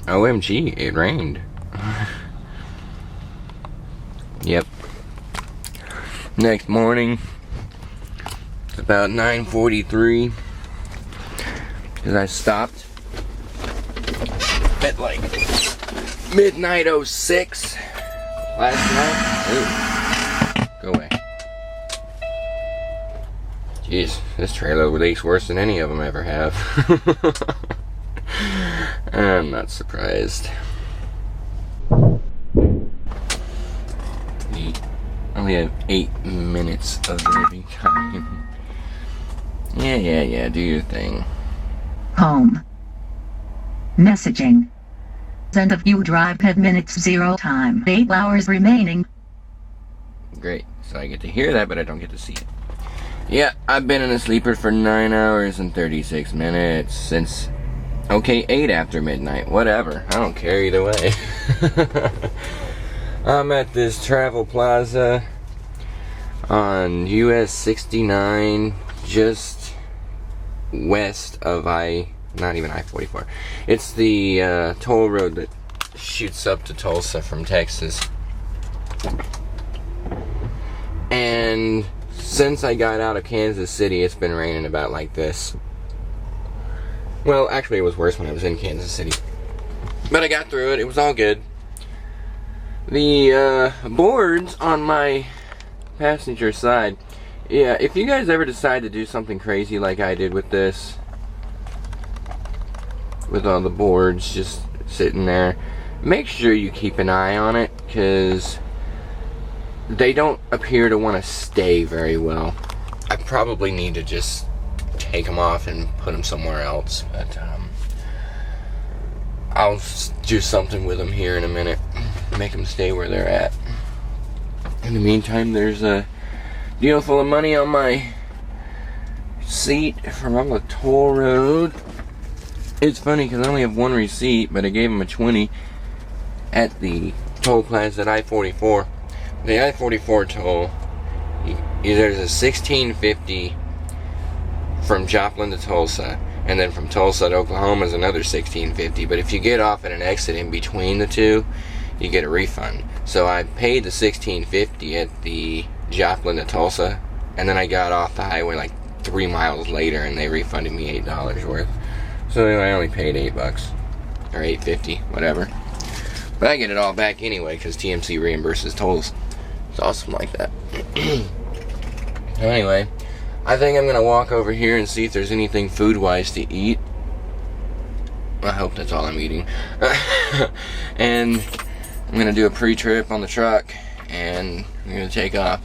OMG, it rained. Yep. Next morning, it's about 9:43, because I stopped at like midnight 06 last night. Ooh. Go away. Jeez, this trailer leaks worse than any of them ever have. I'm not surprised. We only have 8 minutes of living time. Yeah, do your thing. Home. Messaging. End of you drive 10 minutes 0 time. 8 hours remaining. Great. So I get to hear that, but I don't get to see it. Yeah, I've been in a sleeper for 9 hours and 36 minutes since... Okay, 8 after midnight. Whatever. I don't care either way. I'm at this travel plaza on US 69, just west of not even I-44. It's the toll road that shoots up to Tulsa from Texas. And since I got out of Kansas City, it's been raining about like this. Well, actually it was worse when I was in Kansas City. But I got through it. It was all good. The boards on my passenger side. Yeah, if you guys ever decide to do something crazy like I did with this, with all the boards just sitting there, make sure you keep an eye on it, because they don't appear to want to stay very well. I probably need to just take them off and put them somewhere else, but I'll do something with them here in a minute, make them stay where they're at. In the meantime, there's a deal full of money on my seat from on the toll road. It's funny because I only have one receipt, but I gave him a 20 at the toll plaza at I-44. The I-44 toll, there's a $16.50 from Joplin to Tulsa, and then from Tulsa to Oklahoma is another $16.50. But if you get off at an exit in between the two, you get a refund. So I paid the $16.50 at the Joplin to Tulsa, and then I got off the highway like 3 miles later, and they refunded me $8 worth. So I only paid $8 or $8.50, whatever. But I get it all back anyway because TMC reimburses tolls. It's awesome like that. Anyway, I think I'm gonna walk over here and see if there's anything food-wise to eat. I hope that's all I'm eating. And I'm gonna do a pre-trip on the truck, and I'm gonna take off.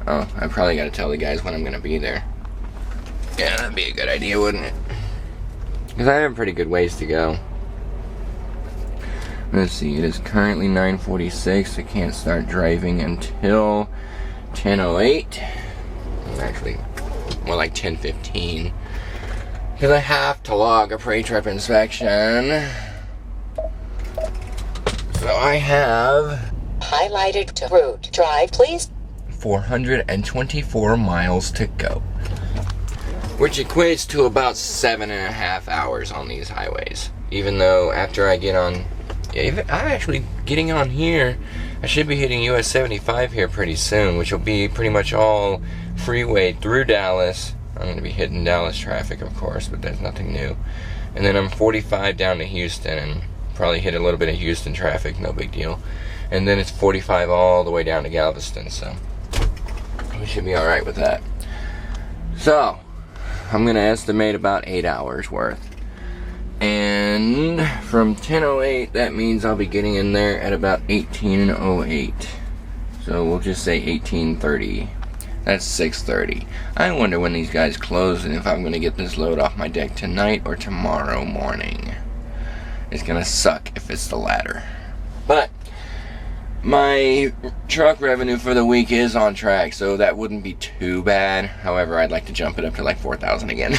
Oh, I probably gotta tell the guys when I'm gonna be there. Yeah, that'd be a good idea, wouldn't it? Because I have a pretty good ways to go. Let's see, it is currently 9:46. I can't start driving until 10:08. Actually, more like 10:15. Because I have to log a pre-trip inspection. So I have... highlighted to route. Drive, please. 424 miles to go. Which equates to about 7.5 hours on these highways. Even though after I get on... I'm actually getting on here. I should be hitting US 75 here pretty soon, which will be pretty much all freeway through Dallas. I'm going to be hitting Dallas traffic, of course, but there's nothing new. And then I'm 45 down to Houston, and probably hit a little bit of Houston traffic, no big deal. And then it's 45 all the way down to Galveston, so we should be alright with that. So, I'm going to estimate about 8 hours worth. And from 10:08, that means I'll be getting in there at about 18:08. So we'll just say 18:30. That's 6:30. I wonder when these guys close and if I'm going to get this load off my deck tonight or tomorrow morning. It's going to suck if it's the latter. But my truck revenue for the week is on track, so that wouldn't be too bad. However, I'd like to jump it up to like 4,000 again.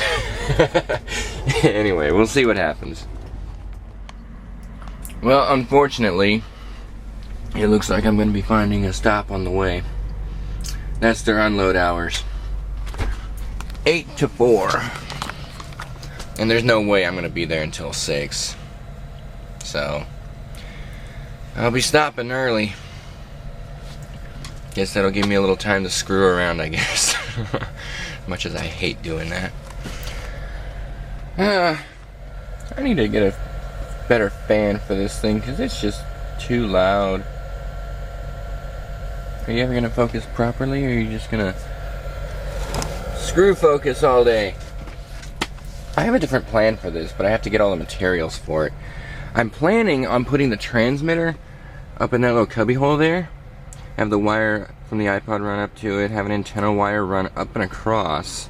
Anyway, we'll see what happens. Well, unfortunately, it looks like I'm going to be finding a stop on the way. That's their unload hours. 8 to 4. And there's no way I'm gonna be there until 6. So I'll be stopping early. Guess that'll give me a little time to screw around, I guess. As much as I hate doing that. I need to get a better fan for this thing because it's just too loud. Are you ever gonna focus properly, or are you just gonna screw focus all day? I have a different plan for this, but I have to get all the materials for it. I'm planning on putting the transmitter up in that little cubby hole there. Have the wire from the iPod run up to it, have an antenna wire run up and across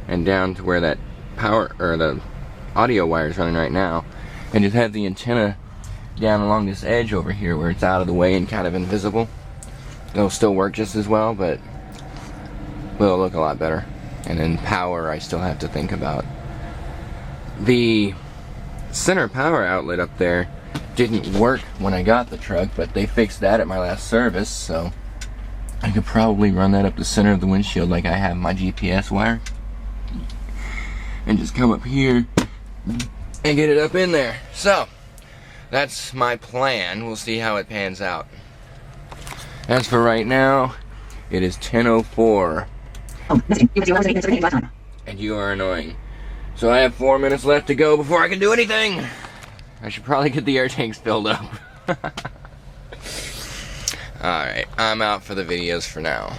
and down to where that power or the audio wire is running right now, and just have the antenna down along this edge over here where it's out of the way and kind of invisible. It'll still work just as well, but will look a lot better. And then power, I still have to think about. The center power outlet up there didn't work when I got the truck, but they fixed that at my last service, so I could probably run that up the center of the windshield like I have my GPS wire and just come up here and get it up in there. So that's my plan. We'll see how it pans out. As for right now, it is 10:04 and you are annoying. So I have 4 minutes left to go before I can do anything. I should probably get the air tanks filled up. Alright, I'm out for the videos for now.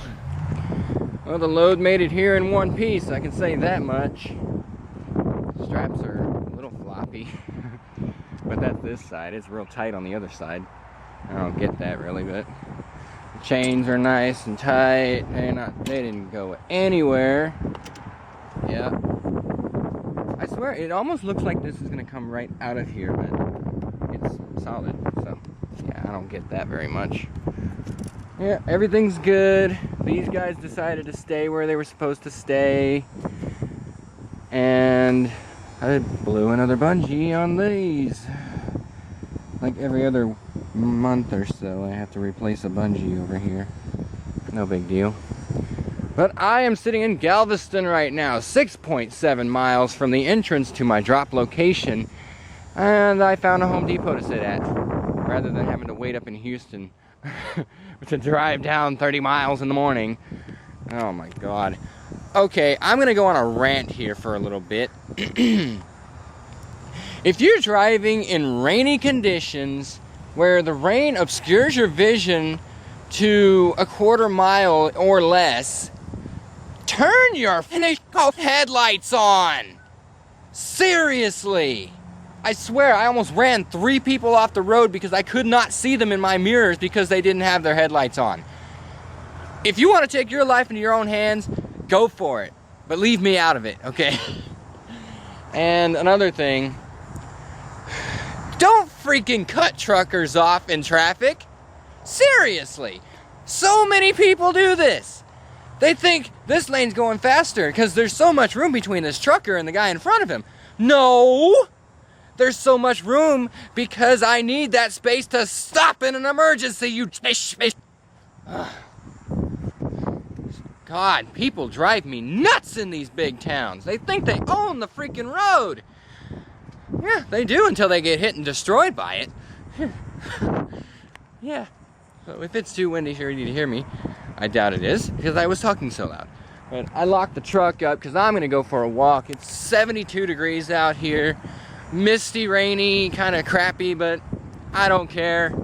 Well, the load made it here in one piece, I can say that much. Straps are a little floppy. But that's this side, it's real tight on the other side. I don't get that really, but the chains are nice and tight. They didn't go anywhere. Yeah. I swear, it almost looks like this is going to come right out of here, but it's solid, so yeah, I don't get that very much. Yeah, everything's good. These guys decided to stay where they were supposed to stay, and I blew another bungee on these. Like every other month or so, I have to replace a bungee over here. No big deal. But I am sitting in Galveston right now, 6.7 miles from the entrance to my drop location, and I found a Home Depot to sit at, rather than having to wait up in Houston to drive down 30 miles in the morning. Oh my God. Okay, I'm gonna go on a rant here for a little bit. If you're driving in rainy conditions where the rain obscures your vision to a quarter mile or less, turn your finished headlights on! Seriously! I swear, I almost ran 3 people off the road because I could not see them in my mirrors because they didn't have their headlights on. If you want to take your life into your own hands, go for it. But leave me out of it, okay? And another thing, don't freaking cut truckers off in traffic. Seriously! So many people do this. They think this lane's going faster because there's so much room between this trucker and the guy in front of him. No! There's so much room because I need that space to stop in an emergency, you God, people drive me nuts in these big towns. They think they own the freaking road. Yeah, they do until they get hit and destroyed by it. Yeah. So if it's too windy for you to hear me, I doubt it is, because I was talking so loud. But I locked the truck up because I'm gonna go for a walk. It's 72 degrees out here. Misty, rainy, kind of crappy, but I don't care.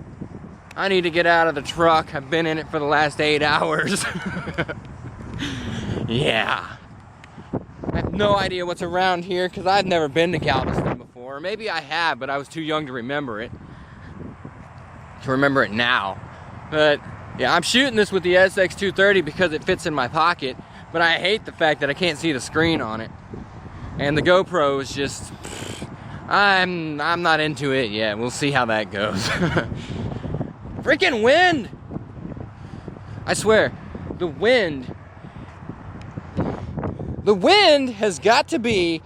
I need to get out of the truck. I've been in it for the last 8 hours. Yeah. I have no idea what's around here because I've never been to Galveston before. Maybe I have, but I was too young to remember it. Now. But yeah, I'm shooting this with the SX230 because it fits in my pocket, but I hate the fact that I can't see the screen on it. And the GoPro is just, I'm not into it yet. We'll see how that goes. Freaking wind! I swear, the wind has got to be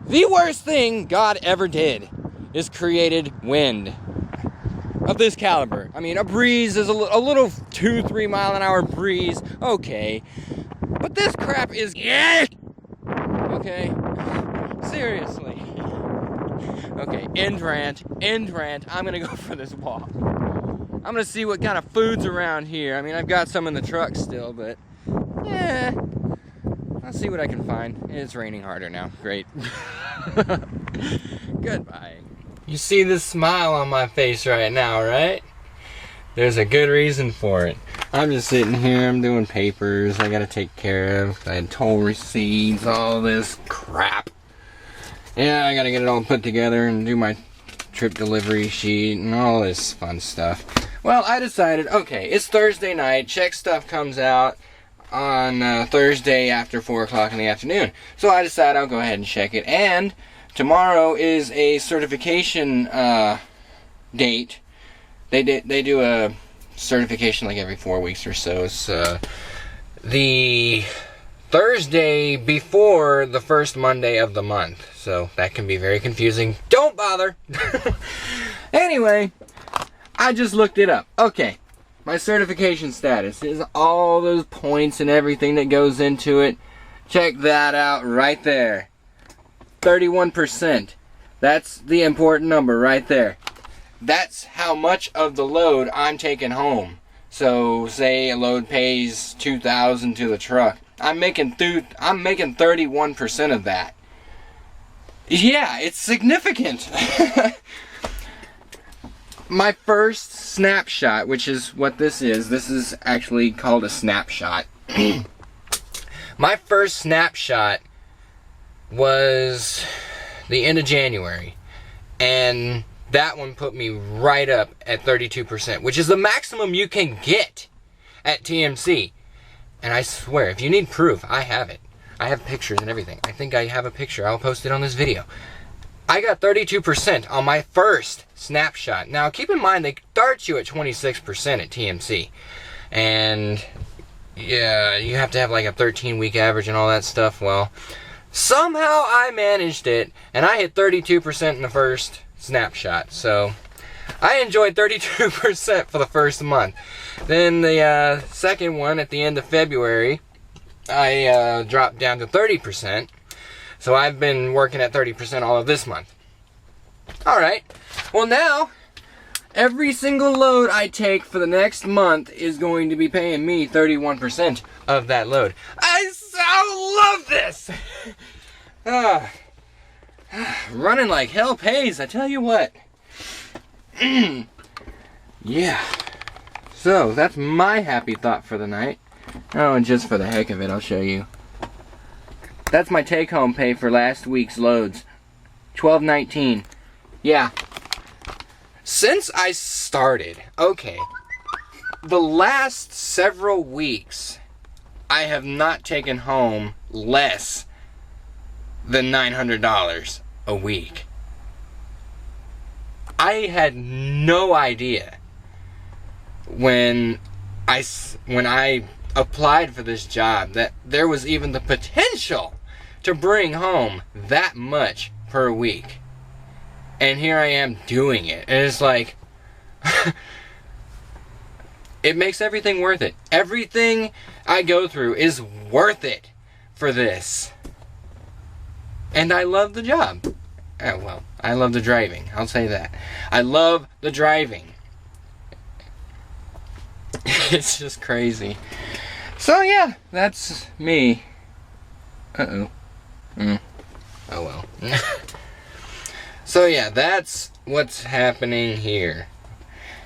the worst thing God ever did, is created wind of this caliber. I mean, a breeze is a little 2-3 mile an hour breeze, okay. But this crap is okay? Seriously. Okay, end rant. I'm gonna go for this walk. I'm gonna see what kind of food's around here. I mean, I've got some in the truck still, but yeah, I'll see what I can find. It's raining harder now. Great. Goodbye. You see this smile on my face right now, right? There's a good reason for it. I'm just sitting here, I'm doing papers I gotta take care of. I had toll receipts, all this crap. Yeah, I gotta get it all put together and do my trip delivery sheet and all this fun stuff. Well, I decided, okay, it's Thursday night, check stuff comes out on Thursday after 4 o'clock in the afternoon. So I decided I'll go ahead and check it. And tomorrow is a certification date. They do a certification like every 4 weeks or so. It's the Thursday before the first Monday of the month. So that can be very confusing. Don't bother. Anyway, I just looked it up. Okay, my certification status is all those points and everything that goes into it. Check that out right there. 31%. That's the important number right there. That's how much of the load I'm taking home. So say a load pays $2,000 to the truck. I'm making 31% of that. Yeah, it's significant. My first snapshot, which is what this is actually called a snapshot. My first snapshot was the end of January, and that one put me right up at 32%, which is the maximum you can get at TMC. And I swear, if you need proof, I have it. I have pictures and everything. I think I have a picture. I'll post it on this video. I got 32% on my first snapshot. Now, keep in mind, they start you at 26% at TMC. And, yeah, you have to have like a 13-week average and all that stuff. Well, somehow I managed it, and I hit 32% in the first snapshot. So, I enjoyed 32% for the first month. Then the second one at the end of February, I dropped down to 30%. So I've been working at 30% all of this month. Alright, well now, every single load I take for the next month is going to be paying me 31% of that load. I so love this! Running like hell pays, I tell you what. Yeah. So, that's my happy thought for the night. Oh, and just for the heck of it, I'll show you. That's my take-home pay for last week's loads. $12.19. Yeah. Since I started, okay, the last several weeks, I have not taken home less than $900 a week. I had no idea when I applied for this job that there was even the potential to bring home that much per week. And here I am doing it. And it's like, it makes everything worth it. Everything I go through is worth it for this. And I love the job. Oh, well, I love the driving. I'll say that. I love the driving. It's just crazy. So yeah, that's me. Uh-oh. Oh well. So yeah, that's what's happening here.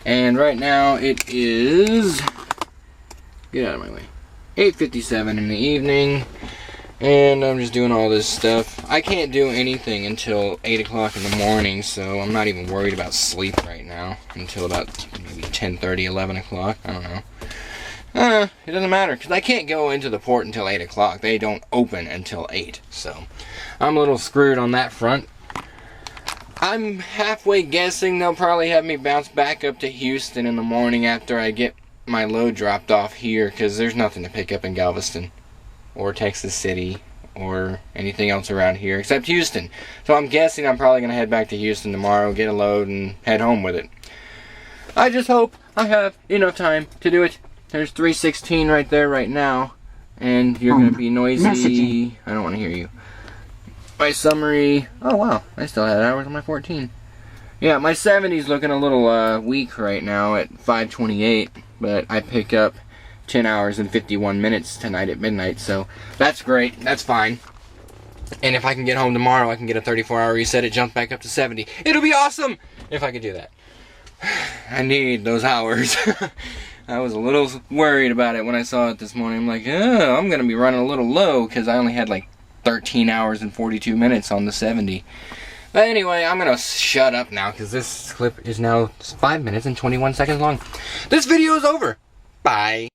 And right now it is, get out of my way, 8:57 in the evening. And I'm just doing all this stuff. I can't do anything until 8 o'clock in the morning, so I'm not even worried about sleep right now until about maybe 10:30, 11 o'clock. I don't know. It doesn't matter, because I can't go into the port until 8 o'clock. They don't open until 8, so I'm a little screwed on that front. I'm halfway guessing they'll probably have me bounce back up to Houston in the morning after I get my load dropped off here, because there's nothing to pick up in Galveston or Texas City or anything else around here except Houston. So I'm guessing I'm probably going to head back to Houston tomorrow, get a load, and head home with it. I just hope I have enough time to do it. There's 316 right there right now, and you're going to be noisy. Messaging. I don't want to hear you. My summary, oh wow, I still had hours on my 14. Yeah, my 70's looking a little weak right now at 5:28, but I pick up 10 hours and 51 minutes tonight at midnight, so that's great, that's fine. And if I can get home tomorrow, I can get a 34-hour reset, it jump back up to 70. It'll be awesome if I could do that. I need those hours. I was a little worried about it when I saw it this morning. I'm like, oh, I'm gonna be running a little low because I only had like 13 hours and 42 minutes on the 70. But anyway, I'm gonna shut up now because this clip is now 5 minutes and 21 seconds long. This video is over. Bye.